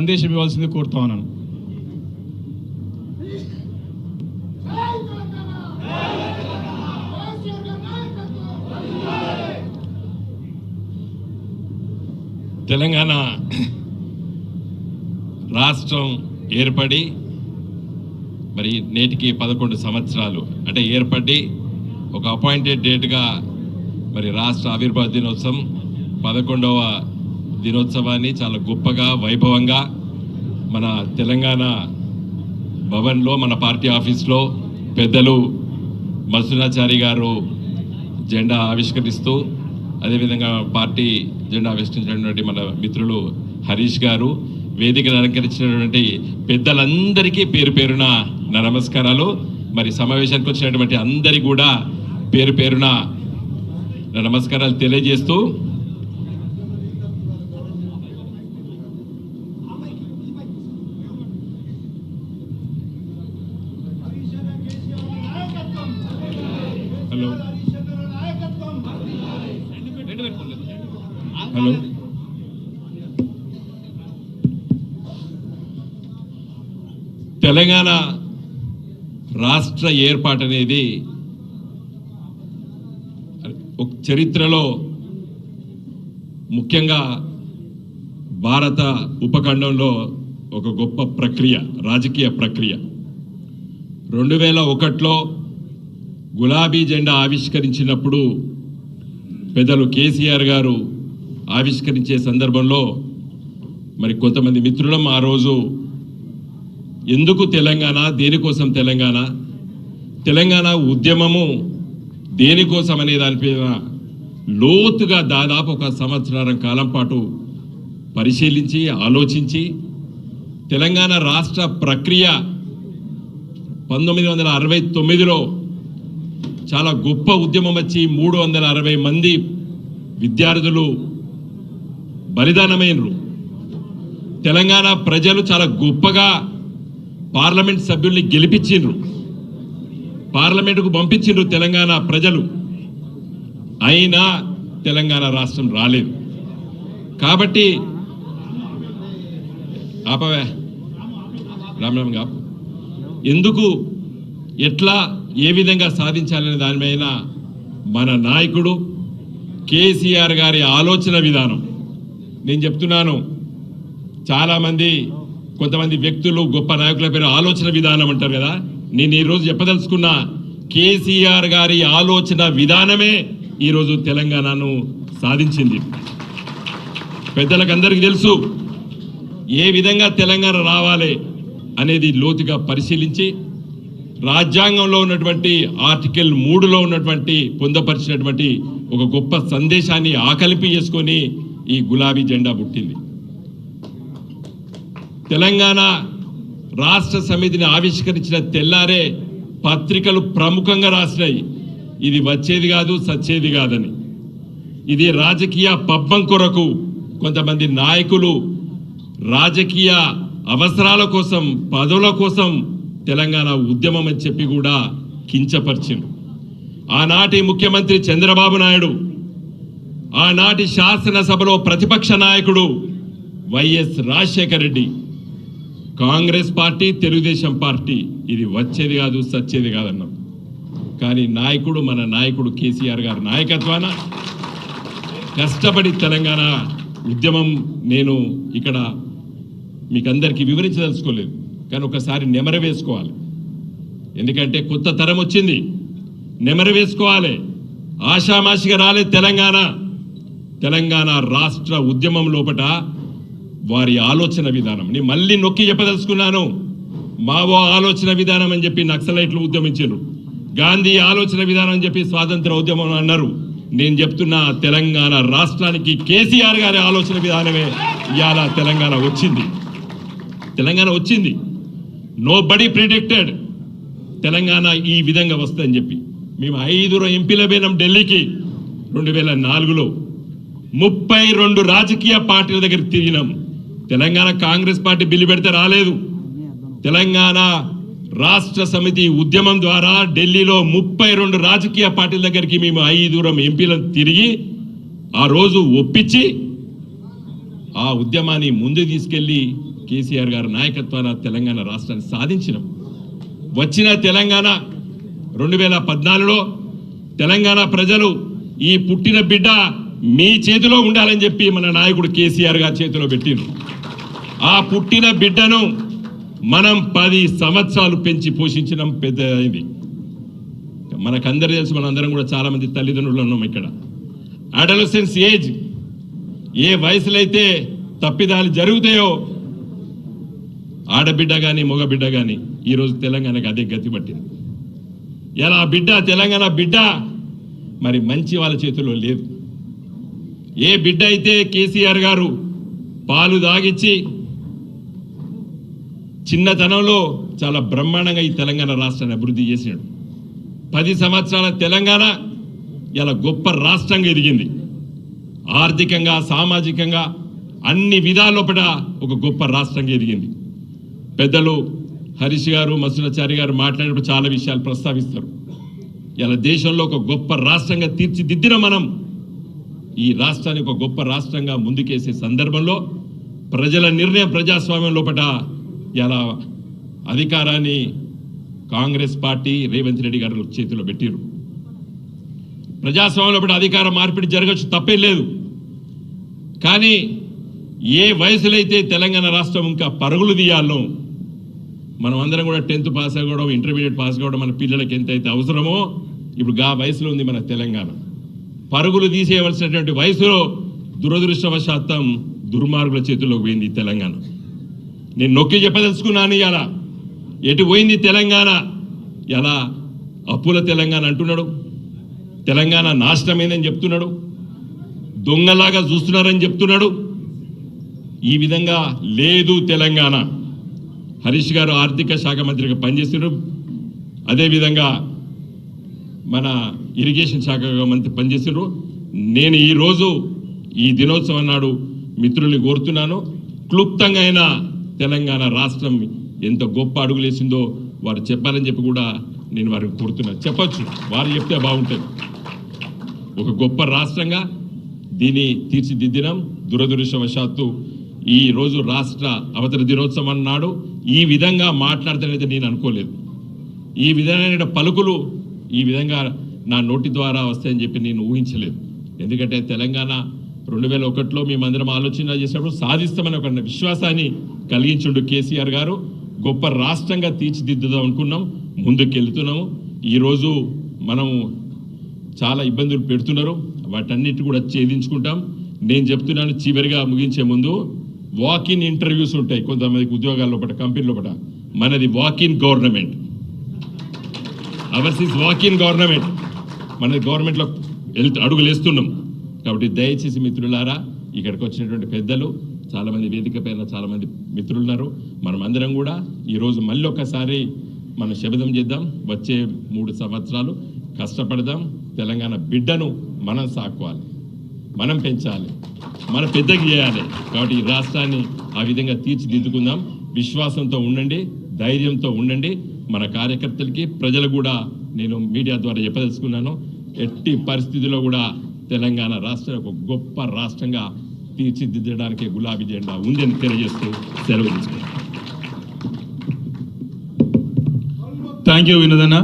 సందేశం ఇవ్వాల్సింది కోరుతా ఉన్నాను. తెలంగాణ రాష్ట్రం ఏర్పడి మరి నేటికి 11 సంవత్సరాలు అంటే ఏర్పడి ఒక అపాయింటెడ్ డేట్గా మరి రాష్ట్ర ఆవిర్భావ దినోత్సవం 11వ దినోత్సవాన్ని చాలా గొప్పగా వైభవంగా మన తెలంగాణ భవన్లో మన పార్టీ ఆఫీస్లో పెద్దలు మల్సునాచారి గారు జెండా ఆవిష్కరిస్తూ అదేవిధంగా పార్టీ జెండా ఆవిష్కరించినటువంటి మన మిత్రులు హరీష్ గారు వేదికను అలంకరించినటువంటి పెద్దలందరికీ పేరు పేరున నా నమస్కారాలు. మరి సమావేశానికి వచ్చినటువంటి అందరికీ కూడా పేరు పేరున నా నమస్కారాలు తెలియజేస్తూ హలో తెలంగాణ రాష్ట్ర ఏర్పాటు అనేది ఒక చరిత్రలో ముఖ్యంగా భారత ఉపఖండంలో ఒక గొప్ప ప్రక్రియ, రాజకీయ ప్రక్రియ. 2001లో గులాబీ జెండా ఆవిష్కరించినప్పుడు పెద్దలు కేసీఆర్ గారు ఆవిష్కరించే సందర్భంలో మరి కొంతమంది మిత్రులం ఆ రోజు ఎందుకు తెలంగాణ, దేనికోసం తెలంగాణ, తెలంగాణ ఉద్యమము దేనికోసం అనే దానిపైన లోతుగా దాదాపు ఒక సంవత్సరాల కాలం పాటు పరిశీలించి ఆలోచించి తెలంగాణ రాష్ట్ర ప్రక్రియ 1969లో చాలా గొప్ప ఉద్యమం వచ్చి 360 మంది విద్యార్థులు బలిదానమైనరు. తెలంగాణ ప్రజలు చాలా గొప్పగా పార్లమెంట్ సభ్యుల్ని గెలిపించిండ్రు, పార్లమెంటుకు పంపించిండ్రు తెలంగాణ ప్రజలు. అయినా తెలంగాణ రాష్ట్రం రాలేదు. కాబట్టి ఆపవే రామరామ్ గారు ఎందుకు, ఎట్లా, ఏ విధంగా సాధించాలనే దానిపైన మన నాయకుడు కేసీఆర్ గారి ఆలోచన విధానం. నేను చెప్తున్నాను, చాలామంది కొంతమంది వ్యక్తులు గొప్ప నాయకుల పేరు ఆలోచన విధానం అంటారు కదా. నేను ఈరోజు చెప్పదలుచుకున్న కేసీఆర్ గారి ఆలోచన విధానమే ఈరోజు తెలంగాణను సాధించింది. పెద్దలకు అందరికీ తెలుసు ఏ విధంగా తెలంగాణ రావాలి అనేది లోతుగా పరిశీలించి రాజ్యాంగంలో ఉన్నటువంటి ఆర్టికల్ 3లో ఉన్నటువంటి పొందపరిచినటువంటి ఒక గొప్ప సందేశాన్ని ఆకలింపు చేసుకొని ఈ గులాబీ జెండా పుట్టింది. తెలంగాణ రాష్ట్ర సమితిని ఆవిష్కరించిన తెల్లారే పత్రికలు ప్రముఖంగా రాసినాయి, ఇది వచ్చేది కాదు, సచ్చేది కాదని. ఇది రాజకీయ పబ్బం కొరకు కొంతమంది నాయకులు రాజకీయ అవసరాల కోసం, పదవుల కోసం తెలంగాణ ఉద్యమం అని చెప్పి కూడా కించపరిచిండు. ఆనాటి ముఖ్యమంత్రి చంద్రబాబు నాయుడు, ఆనాటి శాసనసభలో ప్రతిపక్ష నాయకుడు YS Rajasekhara Reddy, Congress party, Telugu Desam party ఇది వచ్చేది కాదు, సచ్చేది కాదన్నాం. కానీ నాయకుడు, మన నాయకుడు కేసీఆర్ గారి నాయకత్వాన కష్టపడి తెలంగాణ ఉద్యమం, నేను ఇక్కడ మీకు అందరికీ వివరించదలుచుకోలేదు, కానీ ఒకసారి నెమరు వేసుకోవాలి. ఎందుకంటే కొత్త తరం వచ్చింది, నెమరు వేసుకోవాలి. ఆషామాషిగా రాలే తెలంగాణ. తెలంగాణ రాష్ట్ర ఉద్యమం లోపట వారి ఆలోచన విధానం నేను మళ్ళీ నొక్కి చెప్పదలుచుకున్నాను. మావో ఆలోచన విధానం అని చెప్పి నక్సలైట్లు ఉద్యమించారు, గాంధీ ఆలోచన విధానం అని చెప్పి స్వాతంత్ర ఉద్యమం అన్నారు. నేను చెప్తున్నా తెలంగాణ రాష్ట్రానికి కేసీఆర్ గారి ఆలోచన విధానమే ఇవాళ తెలంగాణ వచ్చింది. తెలంగాణ వచ్చింది. నో బడీ ప్రిడిక్టెడ్ తెలంగాణ ఈ విధంగా వస్తుందని చెప్పి. మేము 5 ఎంపీల పోయినాం ఢిల్లీకి 2004లో. 32 రాజకీయ పార్టీల దగ్గర తిరిగినాం. తెలంగాణ కాంగ్రెస్ పార్టీ బిల్లు పెడితే రాలేదు. తెలంగాణ రాష్ట్ర సమితి ఉద్యమం ద్వారా ఢిల్లీలో 32 రాజకీయ పార్టీల దగ్గరికి మేము 5 ఎంపీలను తిరిగి ఆ రోజు ఒప్పించి ఆ ఉద్యమాన్ని ముందు తీసుకెళ్లి కేసీఆర్ గారి నాయకత్వాన తెలంగాణ రాష్ట్రాన్ని సాధించినాం. వచ్చిన తెలంగాణ 2014లో తెలంగాణ ప్రజలు ఈ పుట్టిన బిడ్డ మీ చేతిలో ఉండాలని చెప్పి మన నాయకుడు కేసీఆర్ గారి చేతిలో పెట్టిండ్రు. ఆ పుట్టిన బిడ్డను మనం 10 సంవత్సరాలు పెంచి పోషించడం పెద్ద అయింది. మనకందరూ తెలుసు, మనందరం కూడా చాలా మంది తల్లిదండ్రులు ఉన్నాం ఇక్కడ. అడలసెన్స్ ఏజ్, ఏ వయసులో అయితే తప్పిదాలు జరుగుతాయో ఆడబిడ్డ కానీ మగబిడ్డ కానీ ఈరోజు తెలంగాణకు అదే గతి పట్టింది. ఎలా బిడ్డ, తెలంగాణ బిడ్డ మరి మంచి వాళ్ళ చేతుల్లో లేదు. ఏ బిడ్డ అయితే కేసీఆర్ గారు పాలు దాగిచ్చి చిన్నతనంలో చాలా బ్రహ్మాండంగా ఈ తెలంగాణ రాష్ట్రాన్ని అభివృద్ధి చేసినాడు. 10 సంవత్సరాల తెలంగాణ ఇలా గొప్ప రాష్ట్రంగా ఎదిగింది. ఆర్థికంగా, సామాజికంగా అన్ని విధాలోపట ఒక గొప్ప రాష్ట్రంగా ఎదిగింది. పెద్దలు హరీష్ గారు, మసులాచారి గారు మాట్లాడినప్పుడు చాలా విషయాలు ప్రస్తావిస్తారు. ఇలా దేశంలో ఒక గొప్ప రాష్ట్రంగా తీర్చిదిద్దిన మనం ఈ రాష్ట్రాన్ని ఒక గొప్ప రాష్ట్రంగా ముందుకేసే సందర్భంలో ప్రజల నిర్ణయం, ప్రజాస్వామ్యం లోపట ఇలా అధికారాన్ని కాంగ్రెస్ పార్టీ రేవంత్ రెడ్డి గారు చేతిలో పెట్టిరు. ప్రజాస్వామ్యంలో లోపల అధికార మార్పిడి జరగచ్చు, తప్పేం లేదు. కానీ ఏ వయసులో అయితే తెలంగాణ రాష్ట్రం ఇంకా పరుగులు తీయాలో, మనం అందరం కూడా 10th పాస్ అవ్వడం, ఇంటర్మీడియట్ పాస్ కావడం మన పిల్లలకి ఎంతైతే అవసరమో ఇప్పుడు ఆ వయసులో ఉంది మన తెలంగాణ. పరుగులు తీసేయవలసినటువంటి వయసులో దురదృష్టవశాత్తం దుర్మార్గుల చేతుల్లోకి పోయింది తెలంగాణ. నేను నొక్కి చెప్పదలుచుకున్నాను, ఇలా ఎటు పోయింది తెలంగాణ. ఇలా అప్పుల తెలంగాణ అంటున్నాడు, తెలంగాణ నాశనమైందని చెప్తున్నాడు, దొంగలాగా చూస్తున్నారని చెప్తున్నాడు. ఈ విధంగా లేదు తెలంగాణ. హరీష్ గారు ఆర్థిక శాఖ మంత్రిగా పనిచేస్తున్నారు, అదేవిధంగా మన ఇరిగేషన్ శాఖ మంత్రి పనిచేస్తున్నారు. నేను ఈరోజు ఈ దినోత్సవం నాడు మిత్రుల్ని కోరుతున్నాను, క్లుప్తంగా అయినా తెలంగాణ రాష్ట్రం ఎంత గొప్ప అడుగులేసిందో వారు చెప్పాలని చెప్పి కూడా నేను వారికి కోరుతున్నాను. చెప్పచ్చు, వారు చెప్తే బాగుంటుంది. ఒక గొప్ప రాష్ట్రంగా దీన్ని తీర్చిదిద్దినాం. దురదృష్టవశాత్తు ఈ రోజు రాష్ట్ర అవతరణ దినోత్సవం నాడు ఈ విధంగా మాట్లాడతానైతే నేను అనుకోలేదు. ఈ విధమైన పలుకులు ఈ విధంగా నా నోటి ద్వారా వస్తాయని చెప్పి నేను ఊహించలేదు. ఎందుకంటే తెలంగాణ 2001లో మేమందరం ఆలోచన చేసినప్పుడు సాధిస్తామని ఒక విశ్వాసాన్ని కలిగించుండు కేసీఆర్ గారు. గొప్ప రాష్ట్రంగా తీర్చిదిద్దుదాం అనుకున్నాం, ముందుకెళ్తున్నాము. ఈరోజు మనము చాలా ఇబ్బందులు పెడుతున్నారు, వాటన్నిటి కూడా ఛేదించుకుంటాం. నేను చెప్తున్నాను, చివరిగా ముగించే ముందు వాకిన్ ఇంటర్వ్యూస్ ఉంటాయి కొంతమందికి ఉద్యోగాల లోపల, కంపెనీ లోపల. మనది walk-in government, hours is walk-in government. మనది గవర్నమెంట్లో అడుగులు వేస్తున్నాం. కాబట్టి దయచేసి మిత్రులారా, ఇక్కడికి వచ్చినటువంటి పెద్దలు చాలామంది, వేదిక పైన చాలామంది మిత్రులు ఉన్నారు. మనం అందరం కూడా ఈరోజు మళ్ళీ ఒకసారి మనం శపథం చేద్దాం. వచ్చే 3 సంవత్సరాలు కష్టపడదాం. తెలంగాణ బిడ్డను మనం సాకుకోవాలి, మనం పెంచాలి, మనం పెద్దగా చేయాలి. కాబట్టి ఈ రాష్ట్రాన్ని ఆ విధంగా తీర్చిదిద్దుకుందాం. విశ్వాసంతో ఉండండి, ధైర్యంతో ఉండండి. మన కార్యకర్తలకి, ప్రజలు కూడా నేను మీడియా ద్వారా చెప్పదలుచుకున్నాను, ఎట్టి పరిస్థితుల్లో కూడా తెలంగాణ రాష్ట్రం ఒక గొప్ప రాష్ట్రంగా తీర్చిదిద్దడానికి గులాబీ జెండా ఉందని తెలియజేస్తూ సెలవు తీసుకుంటాను. Thank you వినోదన్న.